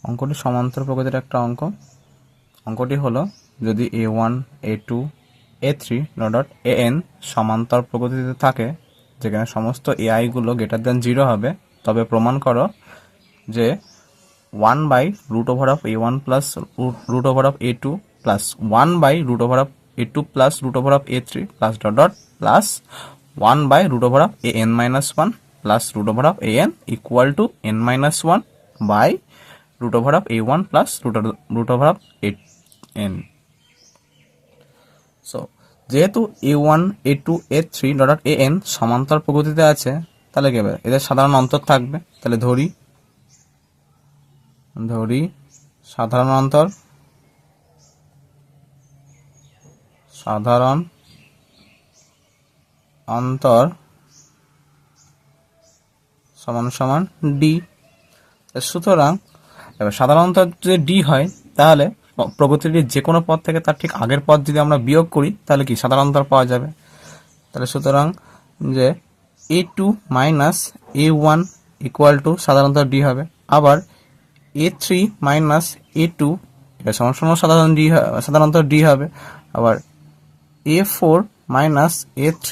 অঙ্কটি সমান্তর প্রকৃতির একটা অঙ্কটি হলো যদি a1 a2 a3 dot an সমান্তর প্রকৃতিতে থাকে, যেখানে সমস্ত ai গুলো গ্রেটার দেন 0 হবে, তবে প্রমাণ করো যে 1/√of a1 plus √of a2 plus 1/√of a2 plus √of a3 plus dot dot plus 1/√of an minus 1 plus √of an equal to n minus 1 by √of a1 plus √of an। So যেহেতু a1 a2 a3 dot an সমান্তর প্রকৃতিতে আছে, তাহলে কি হবে? এদের সাধারণ অন্তর থাকবে। তাহলে ধরি সাধারণ অন্তর সমান সমান ডি। সুতরাং এবার সাধারণ অন্তর যদি ডি হয়, তাহলে প্রকৃতির যে কোনো পদ থেকে তার ঠিক আগের পদ যদি আমরা বিয়োগ করি, তাহলে কি সাধারণ অন্তর পাওয়া যাবে। তাহলে সুতরাং যে a2 minus a1 equal to সাধারণ অন্তর ডি হবে। আবার a3 মাইনাস a2 এটা সমান সমান সাধারণ অন্তর ডি হবে। আবার a4 minus a3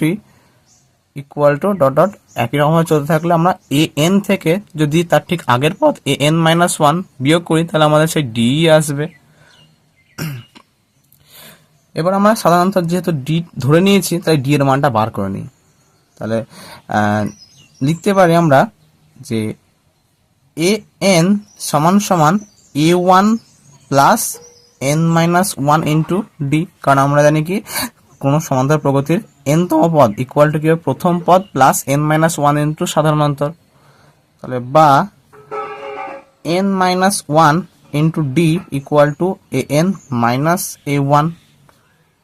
equal to dot dot একই রকমভাবে চলতে থাকলে আমরা an থেকে যদি তার ঠিক আগের পদ an মাইনাস 1 বিয়োগ করি, তাহলে আমাদের সেই ডি আসবে। এবার আমরা সাধারণত যেহেতু ডি ধরে নিয়েছি, তাই ডি এর মানটা বার করে নিই। তাহলে লিখতে পারি আমরা যে an সমান সমান a1 plus n minus 1 into D, কারণ আমরা জানি কি কোনো সমান্তর প্রকৃতির n-তম পদ ইকুয়াল টু কি হবে? প্রথম পদ প্লাস n মাইনাস 1 ইন্টু সাধারণ অন্তর। তাহলে বা n minus 1 into d equal to an minus a1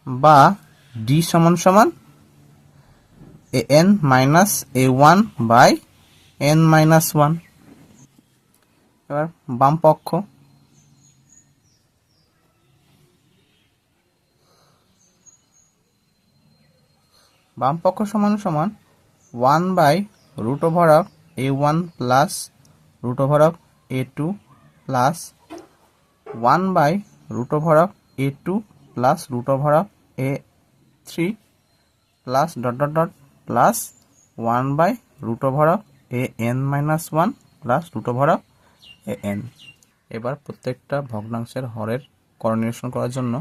বা ডি সমান সমান an minus a1 by n minus 1। এবার বাম পক্ষ সমান সমান 1/√of a1 plus √of a2 plus 1/√of a2 plus √of a3 plus dot dot dot plus 1/√of an minus 1 plus √of an। এবার প্রত্যেকটা ভগ্নাংশের হরের করনির্ণয় করার জন্য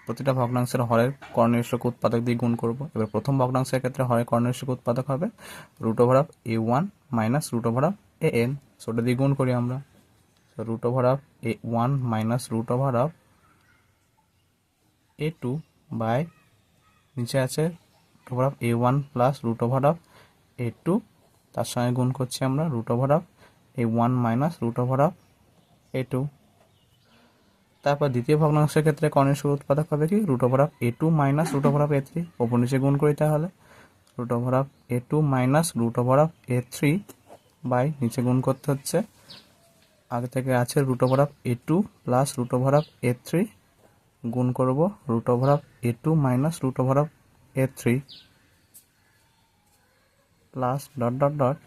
প্রতিটা ভগ্নাংশের হরের করনির্ণয় উৎপাদক দিয়ে গুণ করব। এবার প্রথম ভগ্নাংশের ক্ষেত্রে হরের করনির্ণয় উৎপাদক হবে √of a1 minus √of an, সেটা দিয়ে গুণ করি আমরা। √of a1 minus √of a2 by নিচে আছে √of a1 plus √of a2, তার সঙ্গে গুণ করছি আমরা √of a1 minus √of a2। তারপর দ্বিতীয় ভগ্নাংশের ক্ষেত্রে করনির্ণয় উৎপাদক হবে কি √of a2 minus √of a3, ওপর নিচে গুণ করি তাহলে √of a2 minus √of a3 by নিচে গুণ করতে হচ্ছে আগে থেকে আছে √of a2 plus √of a3, গুণ করব √of a2 minus √of a3 plus dot dot dot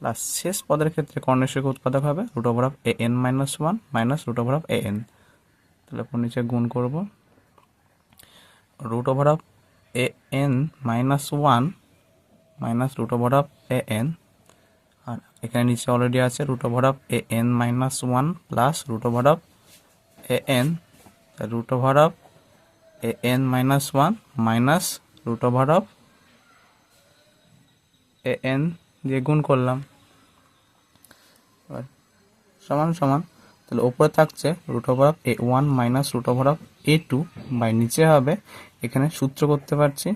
plus শেষ পদের ক্ষেত্রে করনির্ণয় উৎপাদক হবে √of an minus 1 minus √of an। তাহলে ওপর নিচে গুণ করব √of an minus 1 minus √of an, আর এখানে নিচে অলরেডি আছে √of an minus 1 plus √of an, √of an minus 1 minus √of an দিয়ে গুণ করলাম সমান সমান। তাহলে ওপরে থাকছে √of a1 minus √of a2 by নিচে হবে, এখানে সূত্র করতে পারছি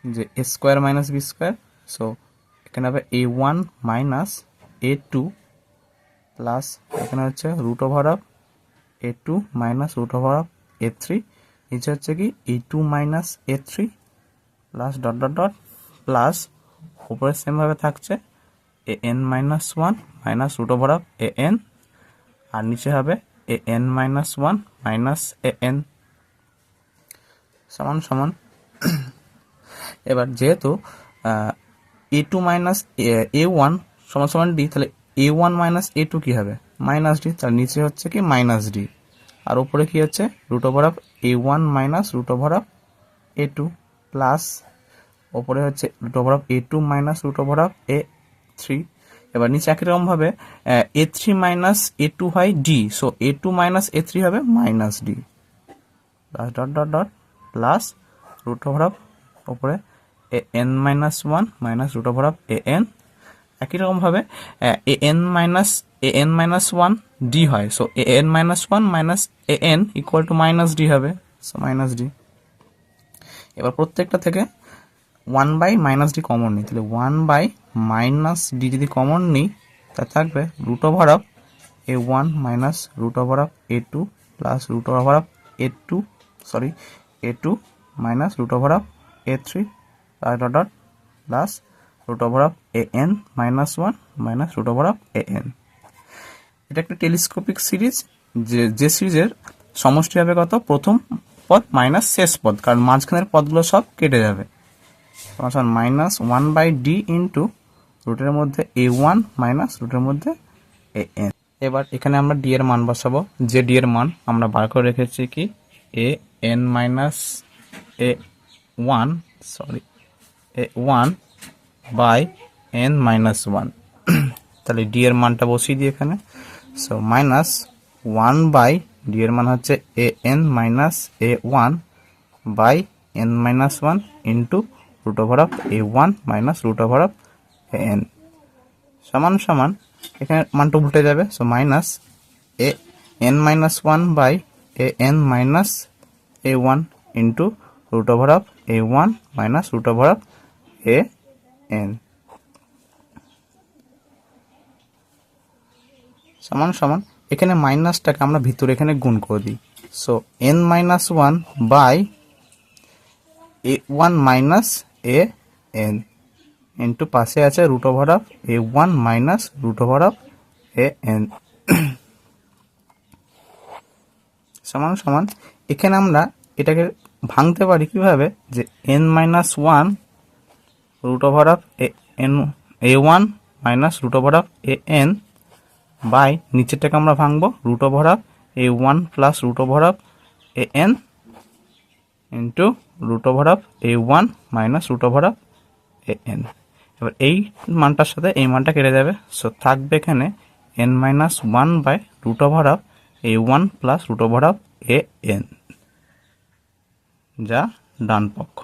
যে a square minus b square. So এখানে হবে a1 মাইনাস a2 প্লাস এখানে হচ্ছে √of a2 minus √of a3, নিচে হচ্ছে কি a2 minus a3 plus dot dot dot plus উপরে সেমভাবে থাকছে an minus 1 minus √of an, আর নিচে হবে an মাইনাস 1 মাইনাস an সমান সমান। এবার যেহেতু a2 মাইনাস a1 সমান সমান ডি, তাহলে a1 মাইনাস a2 কি হবে? মাইনাস ডি, তার নিচে হচ্ছে কি মাইনাস ডি, আর উপরে কি হচ্ছে root over of a1 minus root over of a2 plus ওপরে হচ্ছে root over of a2 minus root over of a3। এবার নিচে একই রকম ভাবে a3 মাইনাস a2 হয় D, so a2 minus a3 হবে minus d plus dot dot dot plus root over of ওপরে an minus 1 minus root over of an। একই রকম ভাবে an মাইনাস 1 ডি হয়, সো an minus 1 minus an equal to minus d হবে, so minus d. এবার প্রত্যেকটা থেকে 1 বাই মাইনাস ডি কমন নিই, তাহলে 1 বাই মাইনাস ডি যদি কমন নিই তা থাকবে root over of a1 minus root over of a2 plus root over of a2 minus root over of a3 dot dot plus root over of an minus 1 minus root over of an। এটা একটা telescopic series, যে সিরিজের সমষ্টি হবে কত, প্রথম পদ minus শেষ পদ, কারণ মাঝখানের পদগুলো সব কেটে যাবে। মাইনাস 1 বাই ডি ইন্টু রুটের মধ্যে a1 মাইনাস রুটের মধ্যে an। এবার এখানে আমরা ডি এর মান বসাবো, যে ডি এর মান আমরা বার করে রেখেছি কি an minus a1 by n minus 1। তাহলে ডি এর মানটা বসিয়ে দিই এখানে, সো মাইনাস 1 বাই ডি এর মান হচ্ছে an minus a1 by n minus 1 into root over of a1 minus root over of an সমান সমান এখানে মানটা উল্টে যাবে, so minus an minus 1 by an minus a1 into root over of a1 minus root over of an সমান সমান এখানে মাইনাসটাকে আমরা ভিতরে এখানে গুণ করে দিই, so n minus 1 by a1 minus an into পাশে আছে root over of a1 minus root over of an সমান সমান এখানে আমরা এটাকে ভাঙতে পারি কিভাবে, যে n minus 1 root over of a1 minus root over of an by নিচেরটাকে আমরা ভাঙবো root over of a1 plus root over of an into root over of a1 minus root over of an। এবার এই মানটার সাথে এই মানটা কেটে যাবে, সো থাকবে এখানে n minus 1 by root over of a1 plus root over of an, যা ডান পক্ষ।